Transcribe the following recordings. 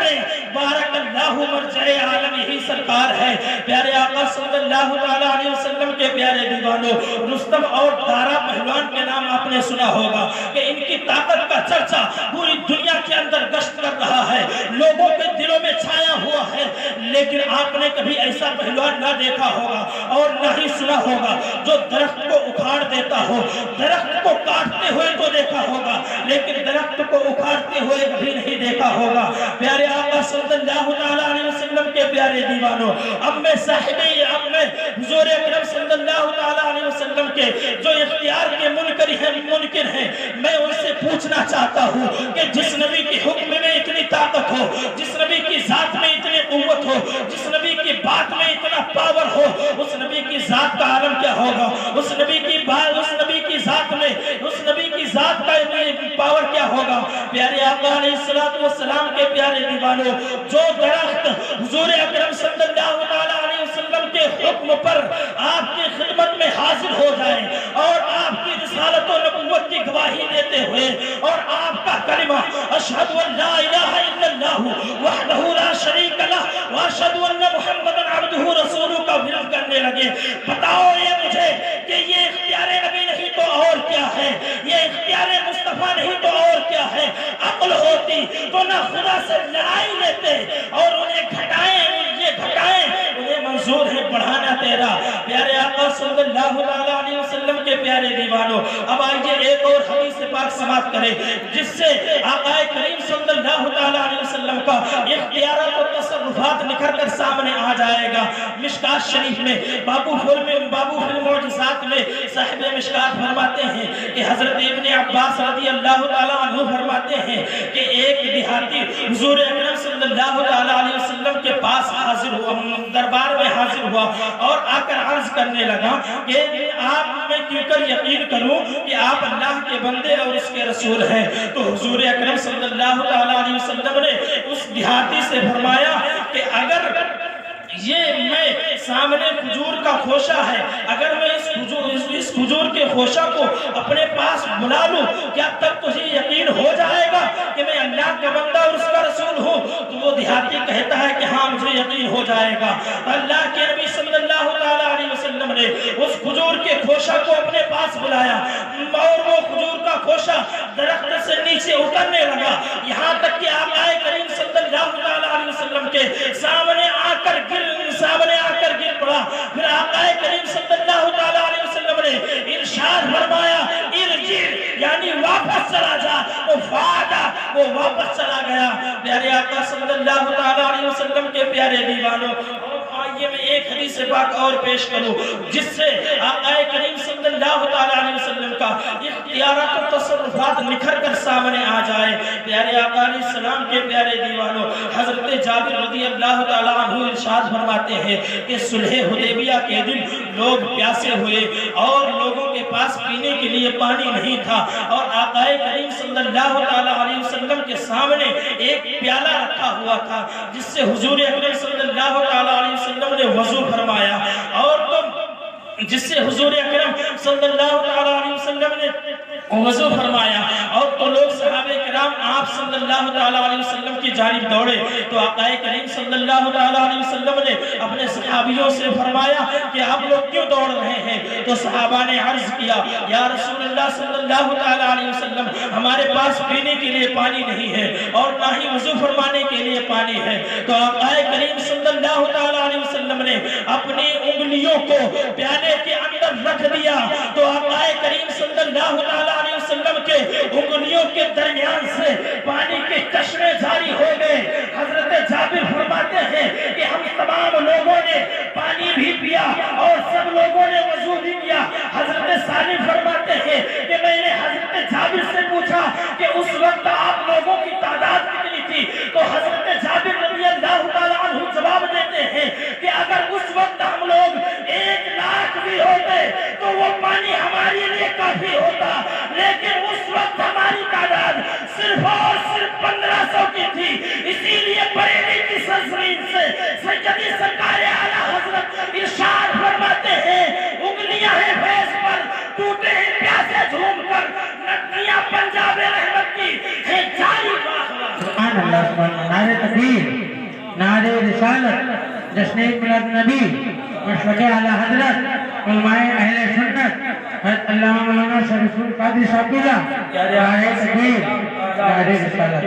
کریں. بارک اللہ مرجع عالم یہی سرکار ہے. پیارے آقا صلی اللہ علیہ وسلم کے پیارے دیوانوں، رستم اور دارا پہلوان کے نام آپ نے سنا ہوگا کہ ان کی طاقت کا چرچا پوری دنیا کے اندر گشت کر رہا ہے، لوگوں کے دلوں میں چھایا ہوا ہے. لیکن آپ نے کبھی ایسا پہلوان نہ دیکھا ہوگا اور نہ ہی سنا ہوگا جو درخت کو اکھاڑ دیتا ہو. درخت کو کاٹتے ہوئے تو دیکھا ہوگا لیکن درخت کو اکھاڑتے ہوئے کبھی نہیں دیکھا ہوگا. پیارے آقا صلی اللہ علیہ وسلم کے پیارے دیوانوں، اب میں حضور اکرم صلی اللہ علیہ وسلم کے جو اختیار کے منکر ہیں، میں ان سے پوچھنا چاہتا ہوں کہ جس نبی کی حکم میں اتنی طاقت ہو، جس نبی کی ذات میں اتنی قوت ہو، جس نبی کی بات میں اتنا پاور ہو، اس نبی کی ذات کا عالم کیا ہوگا؟ اس نبی کی ذات میں اس نبی کی ذات کا پاور کیا ہوگا؟ پیارے آقا علیہ السلام کے پیارے دیوانوں، جو درخت حضور اکرم صلی اللہ علیہ وسلم کے حکم پر آپ کی خدمت میں حاضر ہو جائے اور آپ کی رسالت و نبوت کی گواہی دیتے ہوئے اور آپ کا کلمہ اشہد ان لا الہ الا اللہ وحدہ لا شریک لہ واشہد ان محمد عبدہ رسولہ کا ورد کرنے لگے، بتاؤ یہ مجھے کہ یہ اختیار نبی نہیں تو اور کیا ہے؟ یہ اختیار مصطفیٰ نہیں تو اور کیا ہے؟ عقل ہوتی تو نہ خدا سے لڑائی لیتے اور انہیں گھٹائیں انہیں منظور ہے بڑھانا تیرا. پیارے آقا صلی اللہ علیہ وسلم کے پیارے دیوانوں، اب آئیے ایک اور حدیث پاک سماعت کریں جس سے آقا کریم صلی اللہ علیہ وسلم کا اختیارات و تصرفات نکھر کر سامنے آ جائے گا. مشکات شریف میں بابو فی المعجزات میں صاحب مشکات فرماتے ہیں کہ حضرت ابن عباس رضی اللہ تعالیٰ عنہ فرماتے ہیں کہ ایک دیہاتی حضور اکرم صلی اللہ علیہ وسلم کے پاس حاضر ہوا، دربار میں حاضر ہوا اور آ کر عرض کرنے لگا کہ آپ میں کیوں کر یقین کروں کہ آپ اللہ کے بندے اور اس کے رسول ہیں. تو حضور اکرم صلی اللہ علیہ وسلم نے اس دیہاتی سے فرمایا کہ اگر یہ میں سامنے کھجور کا خوشہ ہے، اگر میں اس کھجور کے خوشہ کو اپنے پاس بلا لوں، کیا تب تجھے یقین ہو جائے گا کہ میں اللہ کا بندہ اور اس کا رسول ہوں؟ تو وہ دیہاتی کہتا ہے کہ ہاں مجھے یقین ہو جائے گا. اللہ کے نبی صلی اللہ علیہ وسلم نے اس کھجور کے خوشہ کو اپنے پاس بلایا اور وہ کھجور کا خوشہ درخت سے نیچے اترنے لگا، یہاں تک کہ آقا کریم صلی اللہ علیہ وسلم کے سامنے آ کر گر پڑا. پھر آقا کریم صلی اللہ علیہ وسلم نے ارشاد فرمایا ارجع، یعنی واپس چلا جا. وہ واپس چلا گیا. پیارے آقا صلی اللہ علیہ وسلم کے پیارے دیوانوں، آئیے میں ایک حدیث پاک اور پیش کروں جس سے آقا کریم صلی اللہ علیہ وسلم کا اختیارات و تصرفات نکھر کر سامنے آ جائے. پیارے آقا علیہ السلام کے پیارے دیوانوں، حضرت جابر رضی اللہ تعالیٰ عنہ ارشاد فرماتے ہیں کہ صلح حدیبیہ کے دن لوگ پیاسے ہوئے اور لوگوں کے پاس پینے کے لیے پانی نہیں تھا اور آقا کریم صلی اللہ علیہ وسلم کے سامنے ایک پیالہ رکھا ہوا تھا جس سے حضور اکرم صلی اللہ علیہ وسلم نے وضو فرمایا اور تو لوگ صحابہ کرام آپ صلی اللہ علیہ وسلم کی جانب دوڑے تو آقا کریم صلی اللہ علیہ وسلم نے اپنے صحابیوں سے فرمایا کہ آپ لوگ کیوں دوڑ رہے ہیں؟ تو صحابہ نے عرض کیا یا رسول اللہ صلی اللہ علیہ وسلم، ہمارے پاس پینے کے لیے پانی نہیں ہے اور نہ ہی وضو فرمانے کے لیے پانی ہے. تو آقا کریم صلی اللہ علیہ وسلم نے اپنی انگلیوں کو پیالے کے اندر رکھ دیا تو آقا کریم صلی اللہ علیہ وسلم کے انگلیوں کے درمیان سے پانی کے چشمے جاری ہو گئے. حضرت جابر فرماتے ہیں کہ ہم تمام لوگوں نے پانی بھی پیا اور سب لوگوں نے وضو بھی کیا. حضرت سالم فرماتے ہیں کہ میں نے حضرت جابر سے پوچھا کہ اس وقت آپ لوگوں کی تعداد کتنی تھی؟ تو حضرت جابر رضی اللہ تعالیٰ عنہ جواب دیتے ہیں کہ اگر اس وقت ہم لوگ 1,00,000 بھی ہوتے تو وہ پانی ہمارے لیے کافی ہوتا، لیکن اس وقت ہماری تعداد صرف اور صرف 1500 کی تھی. اسی لیے بریلی کی سرزمین سے سیدی سرکار اعلیٰ حضرت ارشاد فرماتے ہیں انگلیاں ہیں فیض پر، ٹوٹے ہیں پیاسے جھوٹ اللہ سبحانہ نعرے تکبیر، نعرے رسالت، جشن میلاد نبی، مشفق اعلی حضرت علماء اہل سنت حضرت علامہ مولانا شریف القادری صاحب نعرے تکبیر، نعرے رسالت۔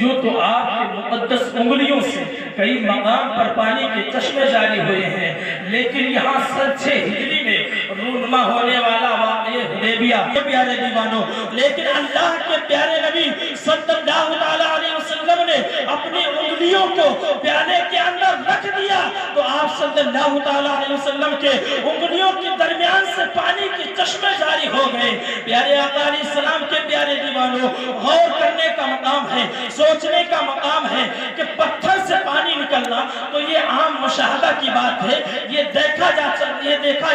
یوں تو آپ کے مقدس انگلیوں سے کئی مقام پر پانی کے چشمے جاری ہوئے ہیں، لیکن یہاں سن 6 ہجری میں رونما ہونے والا واقعہ حدیبیہ پیارے دیوانوں، لیکن اللہ کے پیارے نبی صلی اللہ علیہ وسلم نے اپنی انگلیوں کو پیالے کے اندر رکھ دیا تو آپ صلی اللہ علیہ وسلم کے انگلیوں کے درمیان سے پانی کے چشمے جاری ہو گئے۔ پیارے آقا علیہ السلام کے پیارے دیوانوں، غور کرنے کا مقام ہے، سوچنے کا مقام ہے کہ پتھر سے پانی نکلنا تو یہ عام مشاہدہ کی بات ہے، یہ دیکھا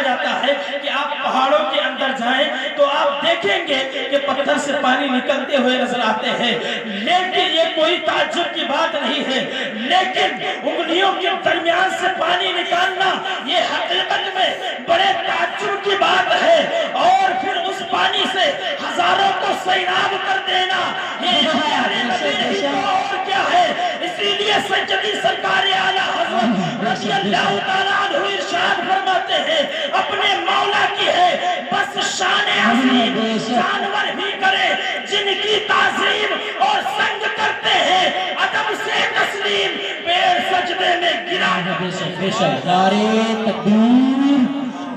جاتا ہے کہ آپ پہاڑوں کے اندر جائیں تو آپ دیکھیں گے کہ پتھر سے پانی نکلتے ہوئے نظر آتے ہیں، لیکن یہ کوئی تعجب کی بات نہیں ہے۔ لیکن انگلیوں کے درمیان سے پانی نکالنا یہ حقیقت میں بڑے تعجب کی بات ہے، اور پھر اس پانی سے ہزاروں کو سیراب کر دینا یہ پیارے نبی نہیں تو اور کیا ہے۔ اسی لیے سجدی سرکار اعلیٰ حضرت رضی اللہ تعالیٰ عنہ ارشاد فرماتے ہیں اپنے مولا کی ہے بس شان عظیم، جانور بھی کرے جن کی تعظیم اور سنگ کرتے ہیں ادب سے تسلیم، پیر سجدے میں گرا۔ نعرے تکبیر،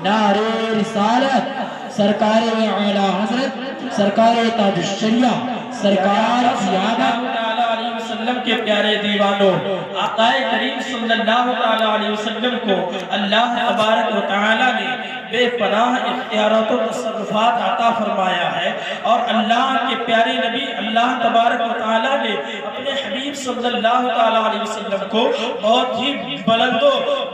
نعرے رسالت، سرکار اعلیٰ حضرت، سرکار تاج الشریعہ، سرکار زیادہ علیہ وسلم کے پیارے دیوانوں، آقا کریم صلی اللہ علیہ وسلم کو اللہ تبارک و تعالی نے بے پناہ اختیارات و تصرفات عطا فرمایا ہے، اور اللہ کے پیارے نبی اللہ تبارک و تعالی نے اپنے حبیب صلی اللہ علیہ وسلم کو بہت ہی بلند و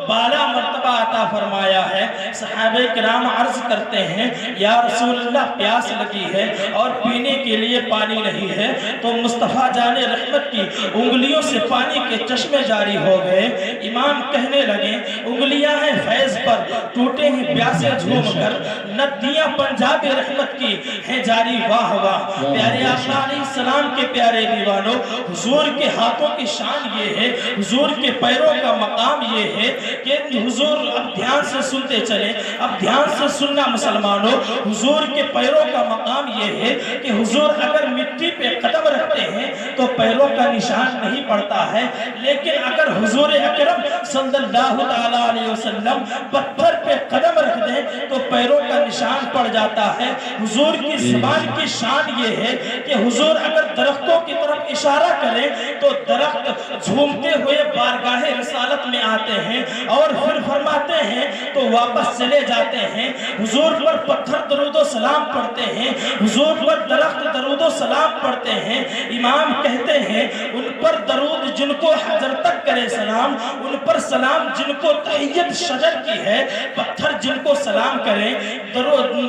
بالا مرتبہ عطا فرمایا ہے۔ صحابہ کرام عرض کرتے ہیں یا رسول اللہ پیاس لگی ہے اور پینے کے لیے پانی نہیں ہے، تو مصطفیٰ جان رحمت کی انگلیوں سے پانی کے چشمے جاری ہو گئے۔ امام کہنے لگے انگلیاں ہیں فیض پر، ٹوٹے ہیں پیاسے جھوم کر، ندیاں پنجاب رحمت کی ہیں جاری واہ واہ۔ پیارے آقا علیہ السلام کے پیارے دیوانوں، حضور کے ہاتھوں کی شان یہ ہے، حضور کے پیروں کا مقام یہ ہے کہ حضور اب دھیان سے سنتے چلیں، اب دھیان سے سننا مسلمانوں، حضور کے پیروں کا مقام یہ ہے کہ حضور اگر مٹی پہ قدم رکھتے ہیں تو پیروں کا نشان نہیں پڑتا ہے، لیکن اگر حضور اکرم صلی اللہ علیہ وسلم پتھر پہ قدم رکھ دیں تو پیروں کا نشان پڑ جاتا ہے۔ حضور کی زبان کی شان یہ ہے کہ حضور اگر درختوں کی طرف اشارہ کریں تو درخت جھومتے ہوئے بارگاہ رسالت میں آتے ہیں اور پھر فرماتے ہیں تو واپس چلے جاتے ہیں۔ حضور پر پتھر درود و سلام پڑھتے ہیں، حضور پر درخت درود و سلام پڑھتے ہیں۔ امام کہتے ہیں ان پر درود جن کو حجر تک کرے سلام، ان پر سلام جن کو تحیت شجر کی ہے، پتھر جن کو سلام کریں،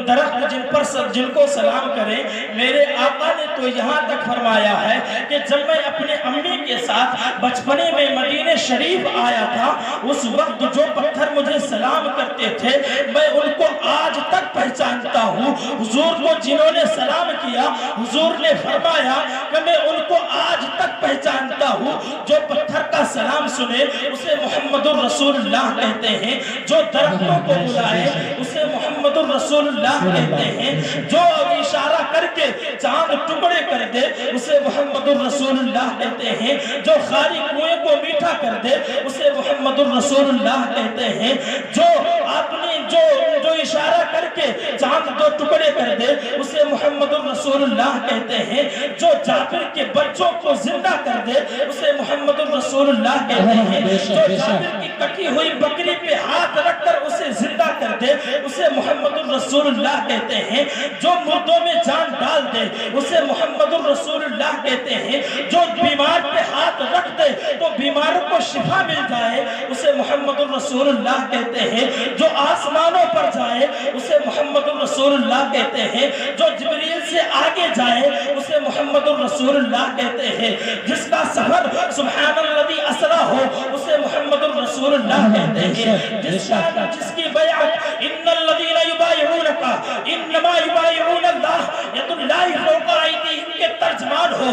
درخت جن کو سلام کریں۔ میرے آقا نے تو یہاں تک فرمایا ہے کہ جب میں اپنے امی کے ساتھ بچپنے میں مدینہ شریف آیا تھا، اس وقت جو پتھر مجھے سلام کرتے تھے میں ان کو آج تک پہچانتا ہوں۔ حضور کو جنہوں نے سلام کیا حضور نے فرمایا کہ میں ان کو آج تک پہچانتا ہوں، جو پتھر کا سلام سنے اسے محمد الرسول اللہ کہتے ہیں، جو درختوں کو بلائے اسے محمد الرسول اللہ کہتے ہیں، جو اشارہ کر کے چاند ٹکڑے کر دے اسے محمد الرسول اللہ کہتے ہیں، جو خالی کنویں کو میٹھا کر دے اسے محمد الرسول اللہ کہتے ہیں، جو اشارہ کر کے چاند دو ٹکڑے کر دے اسے محمد الرسول اللہ کہتے ہیں، جو جابر کے بچوں کو زندہ کر دے اسے محمد الرسول اللہ کہتے ہیں، جو جابر کی کٹی ہوئی بکری پہ ہاتھ رکھ کر اسے زندہ کر دے اسے محمد الرسول اللہ کہتے ہیں، جو مردوں میں جان ڈال دے اسے محمد الرسول اللہ کہتے ہیں، جو بیمار پہ ہاتھ رکھ دے تو بیماروں کو شفا مل جائے اسے محمد الرسول اللہ کہتے ہیں، جو آسمانوں پر جائے اسے محمد الرسول اللہ کہتے ہیں، جو جبریل سے آگے جائے اسے محمد الرسول اللہ کہتے ہیں، جس کا سفر سبحان الذی اسرا ہو اسے محمد الرسول اللہ کہتے ہیں، جس کی بیعت ان الذین یبایعونک انما یبایعون اللہ ید اللہ فوق ایدیہم کے ترجمان ہو